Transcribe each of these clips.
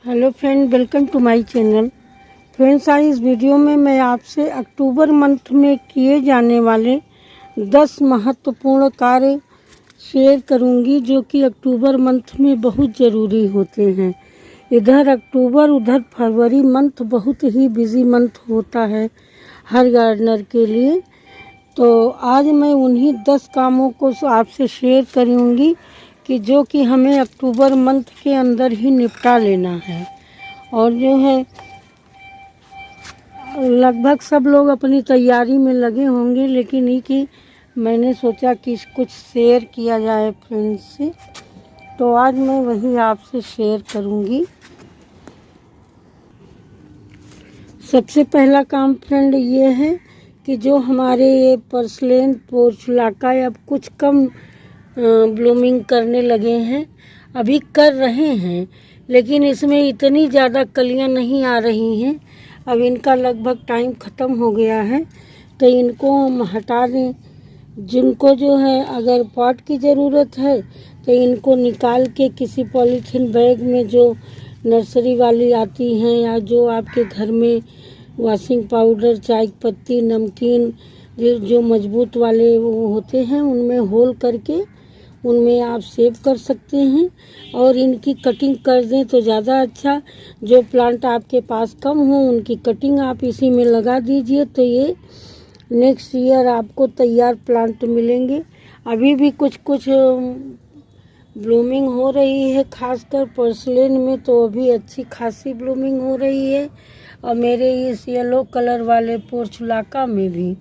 Hello friend, welcome to my channel. Friends, आज इस video में मैं आपसे अक्टूबर मंथ में किए जाने वाले 10 महत्वपूर्ण कार्य शेयर करूंगी जो कि अक्टूबर मंथ में बहुत ज़रूरी होते हैं। इधर अक्टूबर उधर फरवरी मंथ बहुत ही बिजी मंथ होता है हर गार्डनर के लिए। तो आज मैं उन्हीं 10 कामों को आपसे शेयर करूंगी कि जो कि हमें अक्टूबर मंथ के अंदर ही निपटा लेना है। और जो है लगभग सब लोग अपनी तैयारी में लगे होंगे, लेकिन ये कि मैंने सोचा कि कुछ शेयर किया जाए फ्रेंड्स से, तो आज मैं वही आपसे शेयर करूंगी। सबसे पहला काम फ्रेंड ये है कि जो हमारे ये पर्सलेन पोर्चुलाका अब कुछ कम ब्लूमिंग करने लगे हैं, अभी कर रहे हैं, लेकिन इसमें इतनी ज़्यादा कलियां नहीं आ रही हैं। अब इनका लगभग टाइम ख़त्म हो गया है, तो इनको हम हटा दें। जिनको जो है अगर पॉट की ज़रूरत है तो इनको निकाल के किसी पॉलीथीन बैग में जो नर्सरी वाली आती हैं या जो आपके घर में वॉशिंग पाउडर, चाय पत्ती, नमकीन जो मजबूत वाले वो होते हैं, उनमें होल करके उनमें आप सेव कर सकते हैं और इनकी कटिंग कर दें तो ज़्यादा अच्छा। जो प्लांट आपके पास कम हो उनकी कटिंग आप इसी में लगा दीजिए, तो ये नेक्स्ट ईयर आपको तैयार प्लांट मिलेंगे। अभी भी कुछ कुछ ब्लूमिंग हो रही है, खासकर पर्सलेन में तो अभी अच्छी खासी ब्लूमिंग हो रही है, और मेरे इस येलो कलर वाले पोर्चुलाका में भी।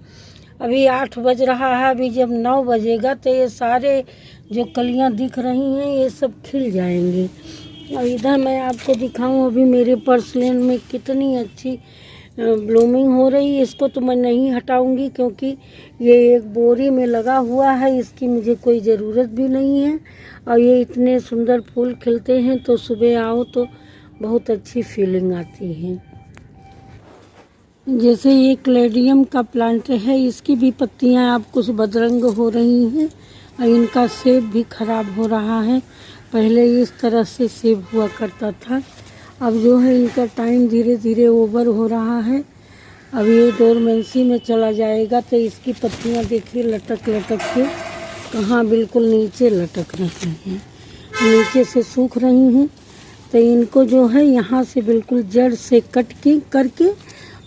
अभी 8 बज रहा है, अभी जब 9 बजेगा तो ये सारे जो कलियां दिख रही हैं ये सब खिल जाएंगे। और इधर मैं आपको दिखाऊं अभी मेरे पर्सलेन में कितनी अच्छी ब्लूमिंग हो रही है। इसको तो मैं नहीं हटाऊंगी क्योंकि ये एक बोरी में लगा हुआ है, इसकी मुझे कोई ज़रूरत भी नहीं है। और ये इतने सुंदर फूल खिलते हैं तो सुबह आओ तो बहुत अच्छी फीलिंग आती है। जैसे ये क्लेडियम का प्लांट है, इसकी भी पत्तियां अब कुछ बदरंग हो रही हैं और इनका सेब भी खराब हो रहा है। पहले इस तरह से सेब हुआ करता था, अब जो है इनका टाइम धीरे धीरे ओवर हो रहा है। अब ये डोरमेंसी में चला जाएगा तो इसकी पत्तियां देखिए लटक लटक के कहाँ बिल्कुल नीचे लटक रही हैं, नीचे से सूख रही हैं। तो इनको जो है यहाँ से बिल्कुल जड़ से कट के करके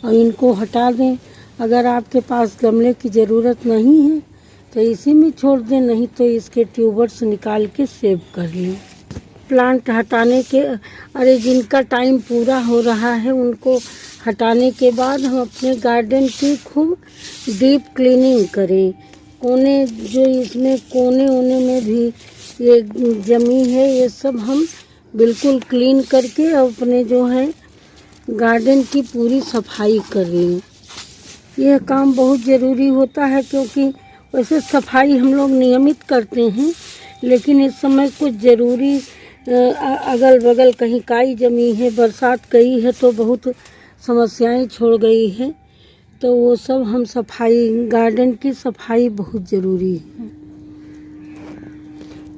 और इनको हटा दें। अगर आपके पास गमले की ज़रूरत नहीं है तो इसी में छोड़ दें, नहीं तो इसके ट्यूबर्स निकाल के सेव कर लें। प्लांट हटाने के जिनका टाइम पूरा हो रहा है उनको हटाने के बाद हम अपने गार्डन की खूब डीप क्लीनिंग करें। कोने जो इसमें कोने ओने में भी ये जमी है, ये सब हम बिल्कुल क्लीन करके अपने जो है गार्डन की पूरी सफाई कर रही हूँ। यह काम बहुत ज़रूरी होता है क्योंकि वैसे सफाई हम लोग नियमित करते हैं, लेकिन इस समय कुछ ज़रूरी अगल बगल कहीं काई जमी है, बरसात गई है तो बहुत समस्याएं छोड़ गई है, तो वो सब हम सफाई, गार्डन की सफाई बहुत ज़रूरी है।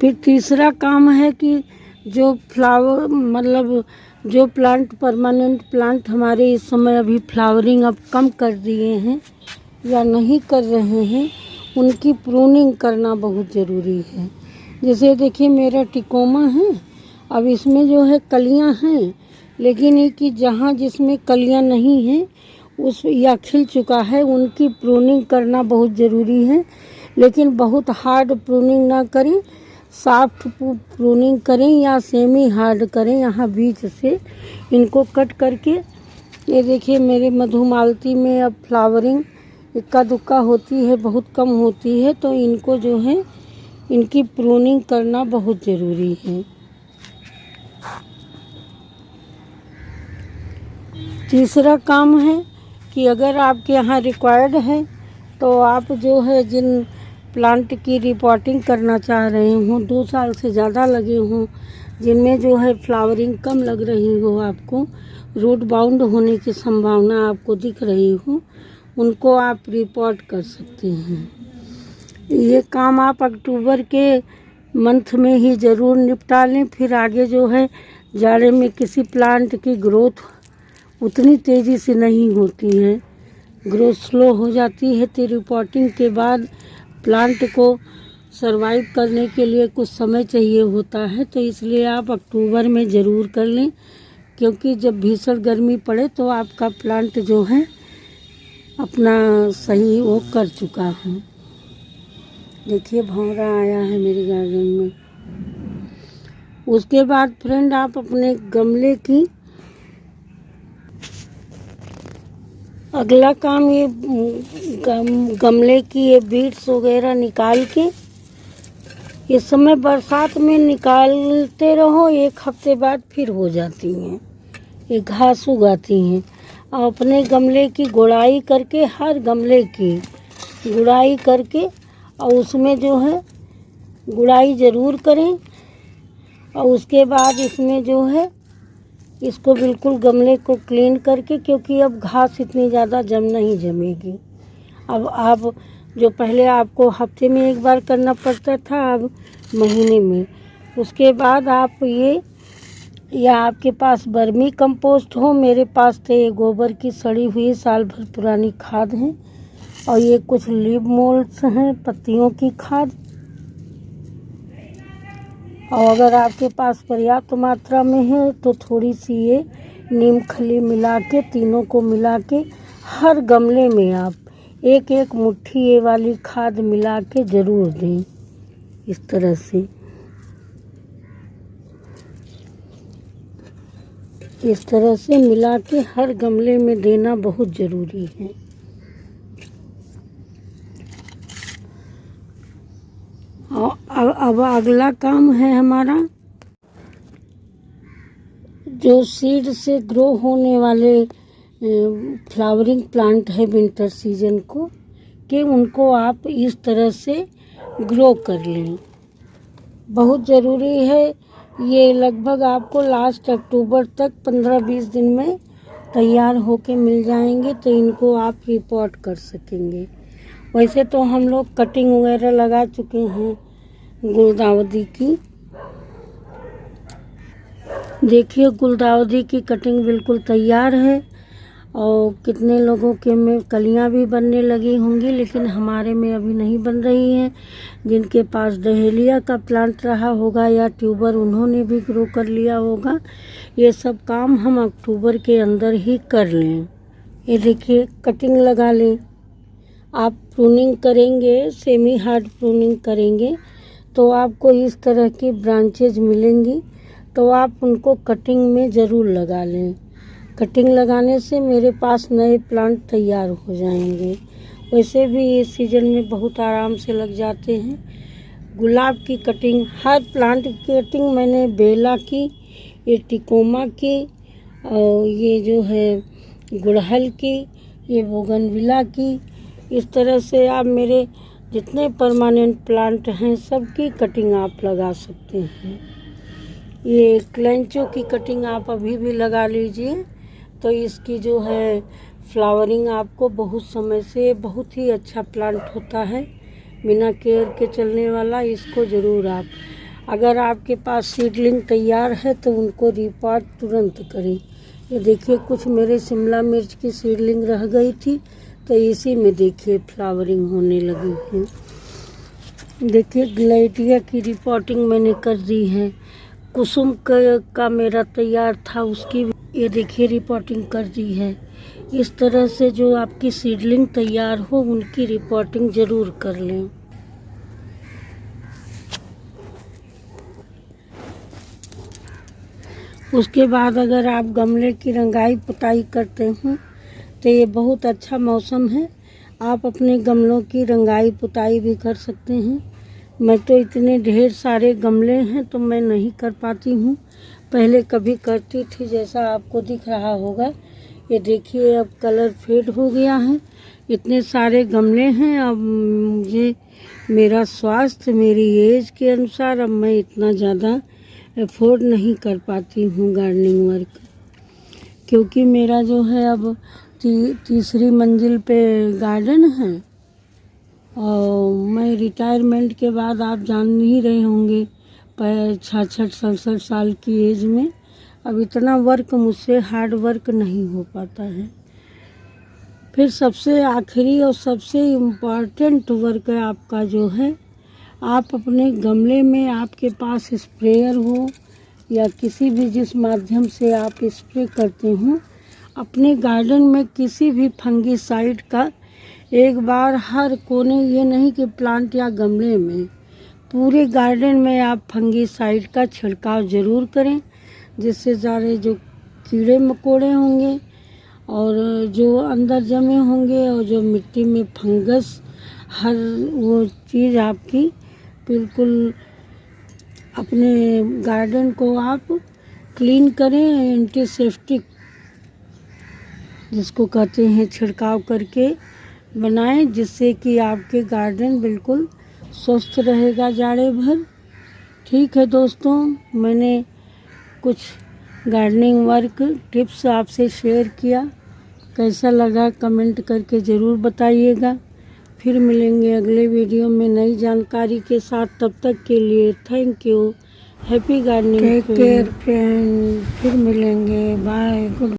फिर तीसरा काम है कि जो फ्लावर मतलब जो प्लांट परमानेंट प्लांट हमारे इस समय अभी फ्लावरिंग अब कम कर दिए हैं या नहीं कर रहे हैं, उनकी प्रूनिंग करना बहुत ज़रूरी है। जैसे देखिए मेरा टिकोमा है, अब इसमें जो है कलियां हैं, लेकिन ये कि जहाँ जिसमें कलियां नहीं हैं उस या खिल चुका है उनकी प्रूनिंग करना बहुत ज़रूरी है। लेकिन बहुत हार्ड प्रूनिंग ना करें, सॉफ्ट प्रूनिंग करें या सेमी हार्ड करें। यहाँ बीच से इनको कट करके, ये देखिए मेरे मधुमालती में अब फ्लावरिंग इक्का दुक्का होती है, बहुत कम होती है, तो इनको जो है इनकी प्रूनिंग करना बहुत ज़रूरी है। तीसरा काम है कि अगर आपके यहाँ रिक्वायर्ड है तो आप जो है जिन प्लांट की रिपोर्टिंग करना चाह रहे हों, 2 साल से ज़्यादा लगे हों, जिनमें जो है फ्लावरिंग कम लग रही हो, आपको रूट बाउंड होने की संभावना आपको दिख रही हो, उनको आप रिपोर्ट कर सकते हैं। ये काम आप अक्टूबर के मंथ में ही ज़रूर निपटा लें। फिर आगे जो है जाड़े में किसी प्लांट की ग्रोथ उतनी तेज़ी से नहीं होती है, ग्रोथ स्लो हो जाती है। तो रिपोर्टिंग के बाद प्लांट को सरवाइव करने के लिए कुछ समय चाहिए होता है, तो इसलिए आप अक्टूबर में ज़रूर कर लें, क्योंकि जब भीषण गर्मी पड़े तो आपका प्लांट जो है अपना सही वो कर चुका है। देखिए भंवरा आया है मेरे गार्डन में। उसके बाद फ्रेंड आप अपने गमले की अगला काम ये गमले की ये बीड्स वगैरह निकाल के, इस समय बरसात में निकालते रहो, 1 हफ्ते बाद फिर हो जाती हैं, ये घास उगाती हैं। और अपने गमले की गुड़ाई करके, हर गमले की गुड़ाई करके, और उसमें जो है गुड़ाई ज़रूर करें। और उसके बाद इसमें जो है इसको बिल्कुल गमले को क्लीन करके, क्योंकि अब घास इतनी ज़्यादा नहीं जमेगी। अब आप जो पहले आपको हफ्ते में 1 बार करना पड़ता था, अब महीने में। उसके बाद आप ये, या आपके पास वर्मी कंपोस्ट हो, मेरे पास तो ये गोबर की सड़ी हुई साल भर पुरानी खाद है, और ये कुछ लीफ मोल्ड्स हैं, पत्तियों की खाद। और अगर आपके पास पर्याप्त मात्रा में है तो थोड़ी सी ये नीम खली मिला के, तीनों को मिला के हर गमले में आप 1-1 मुट्ठी ये वाली खाद मिला के ज़रूर दें। इस तरह से, इस तरह से मिला के हर गमले में देना बहुत ज़रूरी है। और अब अगला काम है हमारा, जो सीड से ग्रो होने वाले फ्लावरिंग प्लांट है विंटर सीजन को, कि उनको आप इस तरह से ग्रो कर लें। बहुत ज़रूरी है। ये लगभग आपको लास्ट अक्टूबर तक 15-20 दिन में तैयार होके मिल जाएंगे, तो इनको आप रिपोर्ट कर सकेंगे। वैसे तो हम लोग कटिंग वगैरह लगा चुके हैं गुलदाउदी की। देखिए गुलदाउदी की कटिंग बिल्कुल तैयार है, और कितने लोगों के में कलियां भी बनने लगी होंगी, लेकिन हमारे में अभी नहीं बन रही हैं। जिनके पास डहेलिया का प्लांट रहा होगा या ट्यूबर, उन्होंने भी ग्रो कर लिया होगा। ये सब काम हम अक्टूबर के अंदर ही कर लें। ये देखिए कटिंग लगा लें। आप प्रूनिंग करेंगे, सेमी हार्ड प्रूनिंग करेंगे, तो आपको इस तरह की ब्रांचेज मिलेंगी, तो आप उनको कटिंग में ज़रूर लगा लें। कटिंग लगाने से मेरे पास नए प्लांट तैयार हो जाएंगे। वैसे भी इस सीज़न में बहुत आराम से लग जाते हैं। गुलाब की कटिंग, हर प्लांट की कटिंग मैंने बेला की, ये टिकोमा की, और ये जो है गुड़हल की, ये बोगनविला की। इस तरह से आप मेरे जितने परमानेंट प्लांट हैं सबकी कटिंग आप लगा सकते हैं। ये क्लेंचो की कटिंग आप अभी भी लगा लीजिए, तो इसकी जो है फ्लावरिंग आपको बहुत समय से, बहुत ही अच्छा प्लांट होता है, बिना केयर के चलने वाला। इसको ज़रूर आप, अगर आपके पास सीडलिंग तैयार है तो उनको रिपोर्ट तुरंत करें। ये देखिए कुछ मेरे शिमला मिर्च की सीडलिंग रह गई थी, तो इसी में देखिए फ्लावरिंग होने लगी है। देखिए ग्लेडिया की रिपोर्टिंग मैंने कर दी है। कुसुम का मेरा तैयार था, उसकी ये देखिए रिपोर्टिंग कर दी है। इस तरह से जो आपकी सीडलिंग तैयार हो उनकी रिपोर्टिंग ज़रूर कर लें। उसके बाद अगर आप गमले की रंगाई पुताई करते हैं तो ये बहुत अच्छा मौसम है, आप अपने गमलों की रंगाई पुताई भी कर सकते हैं। मैं तो इतने ढेर सारे गमले हैं तो मैं नहीं कर पाती हूँ, पहले कभी करती थी, जैसा आपको दिख रहा होगा। ये देखिए अब कलर फेड हो गया है। इतने सारे गमले हैं, अब मुझे मेरा स्वास्थ्य, मेरी एज के अनुसार अब मैं इतना ज़्यादा अफोर्ड नहीं कर पाती हूँ गार्डनिंग वर्क, क्योंकि मेरा जो है अब तीसरी मंजिल पे गार्डन है, और मैं रिटायरमेंट के बाद आप जान ही रहे होंगे 66-67 साल की एज में अब इतना वर्क मुझसे हार्ड वर्क नहीं हो पाता है। फिर सबसे आखिरी और सबसे इम्पॉर्टेंट वर्क है आपका जो है, आप अपने गमले में आपके पास स्प्रेयर हो या किसी भी जिस माध्यम से आप स्प्रे करते हो, अपने गार्डन में किसी भी फंगीसाइड का एक बार हर कोने, ये नहीं कि प्लांट या गमले में, पूरे गार्डन में आप फंगीसाइड का छिड़काव ज़रूर करें, जिससे सारे जो कीड़े मकोड़े होंगे और जो अंदर जमे होंगे और जो मिट्टी में फंगस, हर वो चीज़ आपकी बिल्कुल अपने गार्डन को आप क्लीन करें, एंटीसेप्टिक जिसको कहते हैं छिड़काव करके बनाएं, जिससे कि आपके गार्डन बिल्कुल स्वस्थ रहेगा जाड़े भर। ठीक है दोस्तों, मैंने कुछ गार्डनिंग वर्क टिप्स आपसे शेयर किया, कैसा लगा कमेंट करके ज़रूर बताइएगा। फिर मिलेंगे अगले वीडियो में नई जानकारी के साथ, तब तक के लिए thank you, happy gardening, take care friend, फिर मिलेंगे, बाय, गुड।